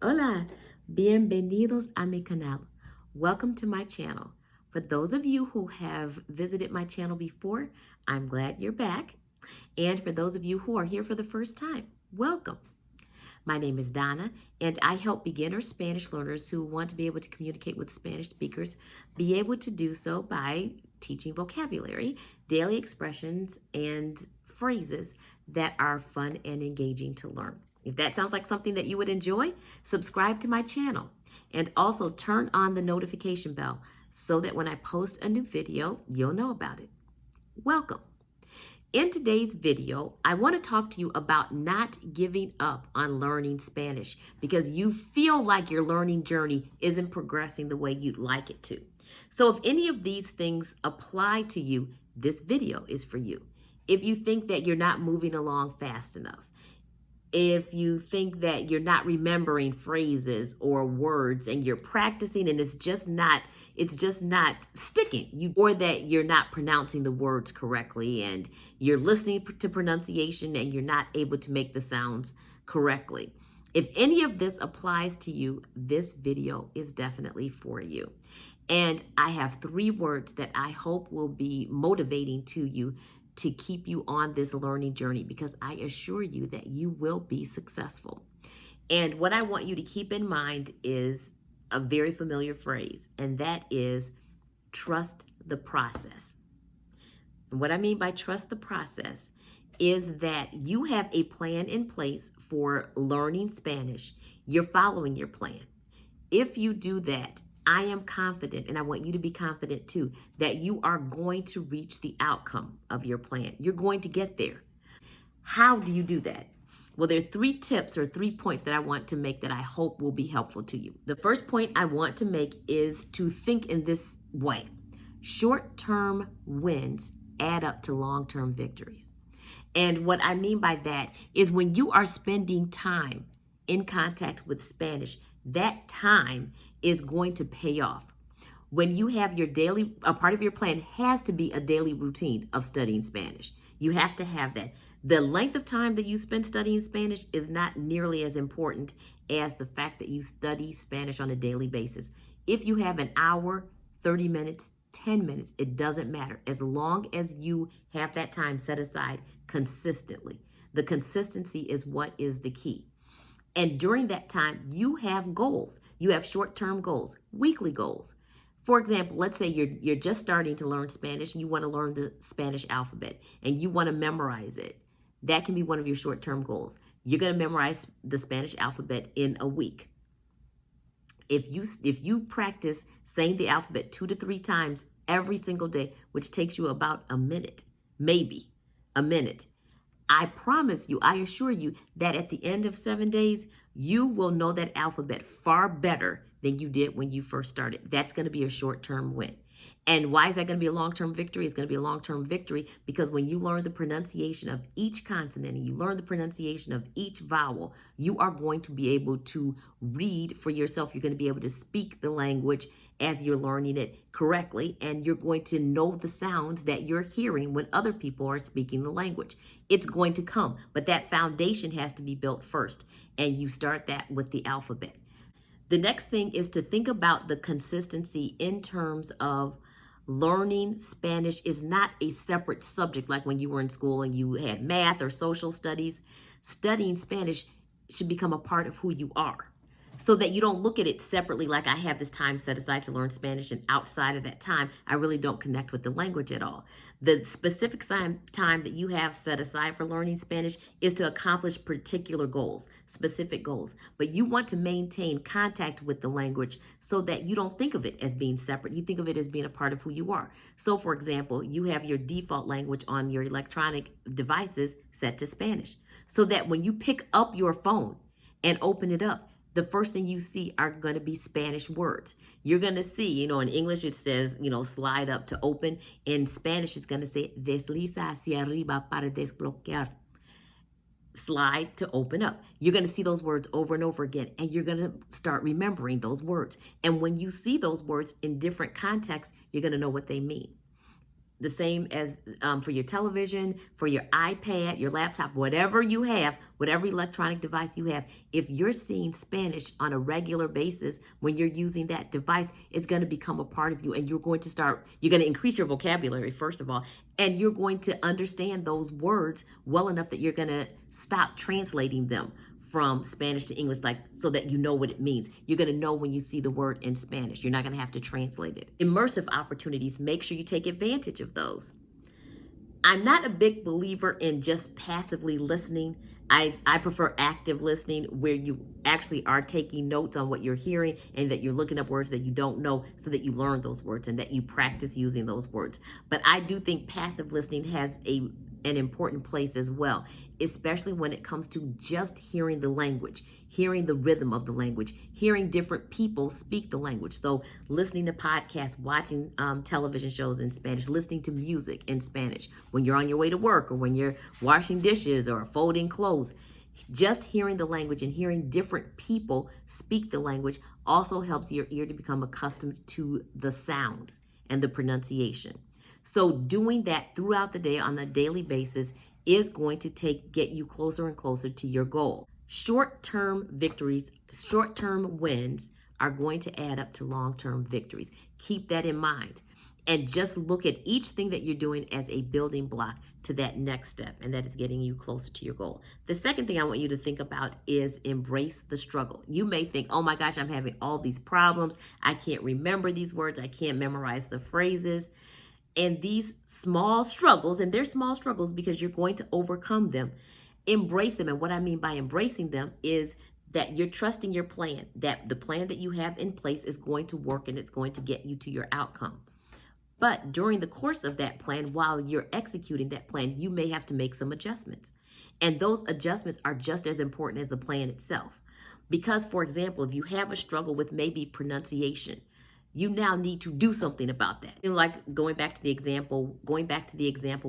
Hola, bienvenidos a mi canal. Welcome to my channel. For those of you who have visited my channel before, I'm glad you're back. And for those of you who are here for the first time, welcome. My name is Donna, and I help beginner Spanish learners who want to be able to communicate with Spanish speakers be able to do so by teaching vocabulary, daily expressions, and phrases that are fun and engaging to learn. If that sounds like something that you would enjoy, subscribe to my channel and also turn on the notification bell so that when I post a new video, you'll know about it. Welcome. In today's video, I want to talk to you about not giving up on learning Spanish because you feel like your learning journey isn't progressing the way you'd like it to. So if any of these things apply to you, this video is for you. If you think that you're not moving along fast enough, if you think that you're not remembering phrases or words and you're practicing and it's just not sticking, or that you're not pronouncing the words correctly and you're listening to pronunciation and you're not able to make the sounds correctly. If any of this applies to you, this video is definitely for you. And I have 3 words that I hope will be motivating to you to keep you on this learning journey, because I assure you that you will be successful. And what I want you to keep in mind is a very familiar phrase, and that is trust the process. And what I mean by trust the process is that you have a plan in place for learning Spanish. You're following your plan. If you do that, I am confident, and I want you to be confident too, that you are going to reach the outcome of your plan. You're going to get there. How do you do that? Well, there are 3 tips or 3 points that I want to make that I hope will be helpful to you. The first point I want to make is to think in this way. Short-term wins add up to long-term victories. And what I mean by that is when you are spending time in contact with Spanish, that time is going to pay off. When you have your daily, a part of your plan has to be a daily routine of studying Spanish. You have to have that. The length of time that you spend studying Spanish is not nearly as important as the fact that you study Spanish on a daily basis. If you have an hour, 30 minutes, 10 minutes, it doesn't matter. As long as you have that time set aside consistently. The consistency is what is the key. And during that time, you have goals. You have short-term goals, weekly goals. For example, let's say you're just starting to learn Spanish and you want to learn the Spanish alphabet and you want to memorize it. That can be one of your short-term goals. You're going to memorize the Spanish alphabet in a week. If you practice saying the alphabet 2 to 3 times every single day, which takes you about a minute, maybe a minute, I promise you, I assure you that at the end of 7 days, you will know that alphabet far better than you did when you first started. That's going to be a short-term win. And why is that going to be a long-term victory? It's going to be a long-term victory because when you learn the pronunciation of each consonant and you learn the pronunciation of each vowel, you are going to be able to read for yourself. You're going to be able to speak the language as you're learning it correctly, and you're going to know the sounds that you're hearing when other people are speaking the language. It's going to come, but that foundation has to be built first, and you start that with the alphabet. The next thing is to think about the consistency in terms of learning Spanish is not a separate subject like when you were in school and you had math or social studies. Studying Spanish should become a part of who you are, so that you don't look at it separately like I have this time set aside to learn Spanish and outside of that time, I really don't connect with the language at all. The specific time that you have set aside for learning Spanish is to accomplish particular goals, specific goals. But you want to maintain contact with the language so that you don't think of it as being separate. You think of it as being a part of who you are. So for example, you have your default language on your electronic devices set to Spanish, so that when you pick up your phone and open it up, the first thing you see are going to be Spanish words. You're going to see, in English it says, slide up to open. In Spanish, it's going to say desliza hacia arriba para desbloquear. Slide to open up. You're going to see those words over and over again, and you're going to start remembering those words. And when you see those words in different contexts, you're going to know what they mean. the same as for your television, for your iPad, your laptop, whatever you have, whatever electronic device you have. If you're seeing Spanish on a regular basis when you're using that device, it's going to become a part of you, and you're going to increase your vocabulary, first of all, and you're going to understand those words well enough that you're going to stop translating them from Spanish to English, like, so that you know what it means. You're going to know when you see the word in Spanish. You're not going to have to translate it. Immersive opportunities, make sure you take advantage of those. I'm not a big believer in just passively listening. I prefer active listening, where you actually are taking notes on what you're hearing and that you're looking up words that you don't know so that you learn those words and that you practice using those words. But I do think passive listening has an important place as well, especially when it comes to just hearing the language, hearing the rhythm of the language, hearing different people speak the language. So listening to podcasts, watching television shows in Spanish, listening to music in Spanish when you're on your way to work or when you're washing dishes or folding clothes. Just hearing the language and hearing different people speak the language also helps your ear to become accustomed to the sounds and the pronunciation. So doing that throughout the day on a daily basis is going to get you closer and closer to your goal. Short-term victories, short-term wins are going to add up to long-term victories. Keep that in mind. And just look at each thing that you're doing as a building block to that next step, and that is getting you closer to your goal. The second thing I want you to think about is embrace the struggle. You may think, oh my gosh, I'm having all these problems. I can't remember these words. I can't memorize the phrases. And these small struggles, and they're small struggles because you're going to overcome them, embrace them. And what I mean by embracing them is that you're trusting your plan, that the plan that you have in place is going to work and it's going to get you to your outcome. But during the course of that plan, while you're executing that plan, you may have to make some adjustments. And those adjustments are just as important as the plan itself. Because, for example, if you have a struggle with maybe pronunciation, you now need to do something about that. Like going back to the example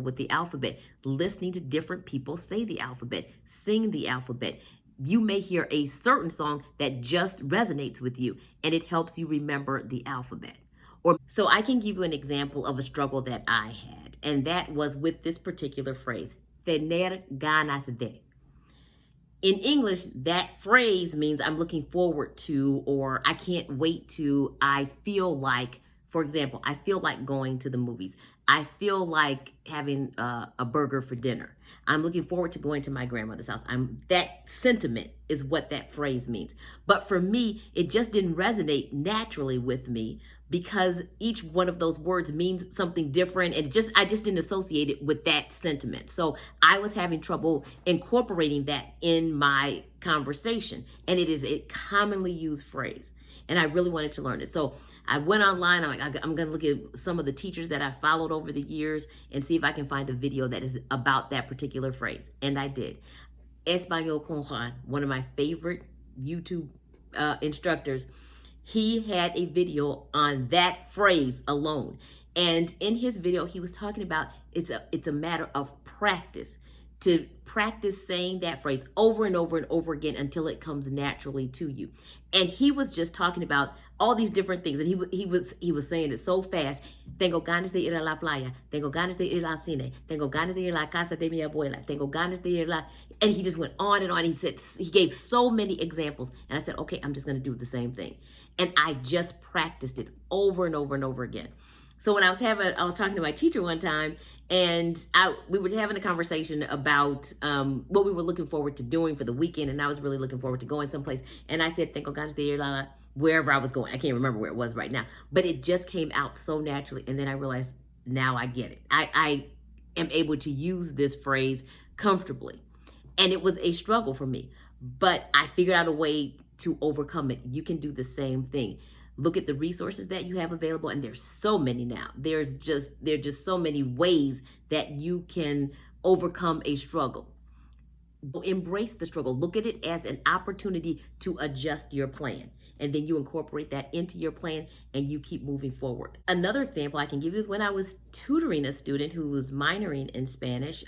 with the alphabet, listening to different people say the alphabet, sing the alphabet. You may hear a certain song that just resonates with you, and it helps you remember the alphabet. So I can give you an example of a struggle that I had, and that was with this particular phrase, tener ganas de. In English, that phrase means I'm looking forward to, or I can't wait to, I feel like, for example, I feel like going to the movies. I feel like having a burger for dinner. I'm looking forward to going to my grandmother's house. That sentiment is what that phrase means. But for me, it just didn't resonate naturally with me because each one of those words means something different, and I just didn't associate it with that sentiment. So I was having trouble incorporating that in my conversation, and it is a commonly used phrase, and I really wanted to learn it. So I went online. I'm going to look at some of the teachers that I followed over the years and see if I can find a video that is about that particular phrase, and I did. Español con Juan, one of my favorite YouTube instructors, he had a video on that phrase alone. And in his video, he was talking about it's a matter of practice, to practice saying that phrase over and over and over again until it comes naturally to you. And he was just talking about all these different things, and he was saying it so fast. Tengo ganas de ir a la playa. Tengo ganas de ir al cine. Tengo ganas de ir a la casa de mi abuela. Tengo ganas de ir and he just went on and on. He gave so many examples, and I said, okay, I'm just going to do the same thing. And I just practiced it over and over and over again. So when I was talking to my teacher one time, and we were having a conversation about what we were looking forward to doing for the weekend, and I was really looking forward to going someplace. And I said, "Tengo ganas de ir wherever I was going." I can't remember where it was right now, but it just came out so naturally. And then I realized, now I get it. I am able to use this phrase comfortably, and it was a struggle for me, but I figured out a way to overcome it. You can do the same thing. Look at the resources that you have available, and there's so many now. There are just so many ways that you can overcome a struggle. Embrace the struggle. Look at it as an opportunity to adjust your plan, and then you incorporate that into your plan and you keep moving forward. Another example I can give you is when I was tutoring a student who was minoring in Spanish.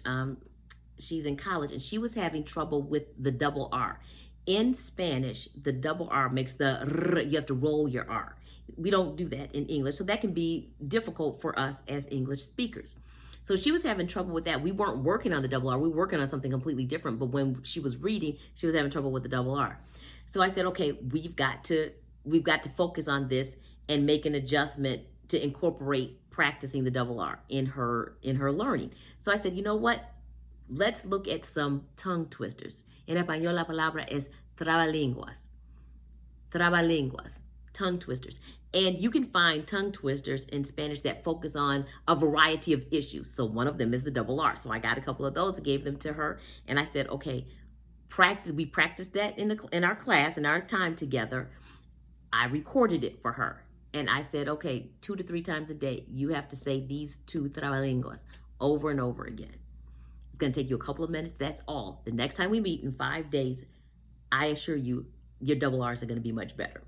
She's in college, and she was having trouble with the double R. In Spanish, the double R makes the R, you have to roll your R. We don't do that in English. So that can be difficult for us as English speakers. So she was having trouble with that. We weren't working on the double R. We were working on something completely different. But when she was reading, she was having trouble with the double R. So I said, okay, we've got to focus on this and make an adjustment to incorporate practicing the double R in her learning. So I said, you know what? Let's look at some tongue twisters. En español la palabra es trabalenguas. Trabalenguas, tongue twisters. And you can find tongue twisters in Spanish that focus on a variety of issues. So one of them is the double R. So I got a couple of those and gave them to her. And I said, okay, we practiced that in our class, in our time together. I recorded it for her. And I said, okay, 2 to 3 times a day, you have to say these 2 trabalenguas over and over again. It's going to take you a couple of minutes. That's all. The next time we meet in 5 days, I assure you, your double R's are going to be much better.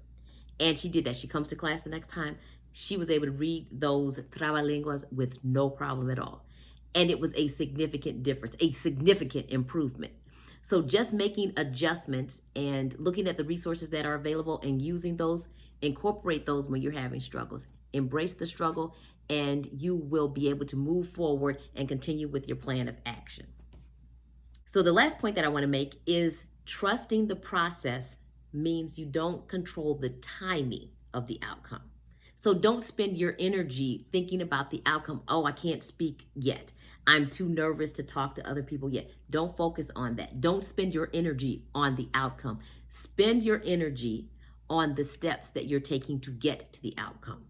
And she did that. She comes to class the next time. She was able to read those trabalenguas with no problem at all. And it was a significant difference, a significant improvement. So just making adjustments and looking at the resources that are available and using those, incorporate those when you're having struggles. Embrace the struggle, and you will be able to move forward and continue with your plan of action. So the last point that I want to make is trusting the process means you don't control the timing of the outcome. So don't spend your energy thinking about the outcome. Oh, I can't speak yet. I'm too nervous to talk to other people yet. Don't focus on that. Don't spend your energy on the outcome. Spend your energy on the steps that you're taking to get to the outcome.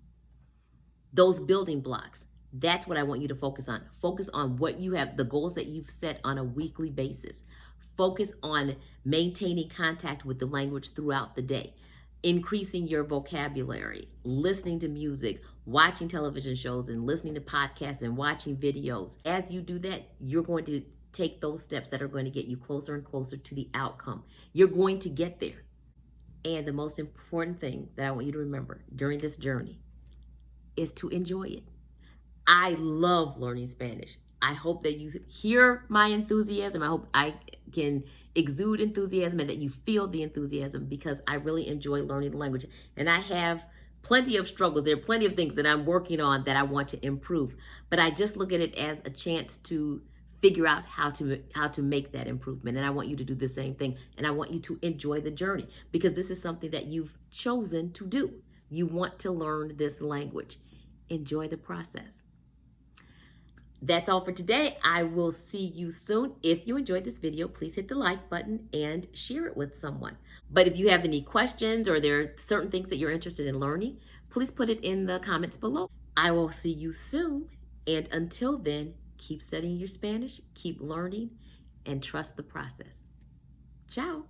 Those building blocks, that's what I want you to focus on. Focus on what you have, the goals that you've set on a weekly basis. Focus on maintaining contact with the language throughout the day, increasing your vocabulary, listening to music, watching television shows and listening to podcasts and watching videos. As you do that, you're going to take those steps that are going to get you closer and closer to the outcome. You're going to get there. And the most important thing that I want you to remember during this journey is to enjoy it. I love learning Spanish. I hope that you hear my enthusiasm. I hope I can exude enthusiasm and that you feel the enthusiasm, because I really enjoy learning the language. And I have plenty of struggles. There are plenty of things that I'm working on that I want to improve. But I just look at it as a chance to figure out how to make that improvement. And I want you to do the same thing. And I want you to enjoy the journey, because this is something that you've chosen to do. You want to learn this language. Enjoy the process. That's all for today. I will see you soon. If you enjoyed this video, please hit the like button and share it with someone. But if you have any questions or there are certain things that you're interested in learning, please put it in the comments below. I will see you soon. And until then, keep studying your Spanish, keep learning, and trust the process. Ciao.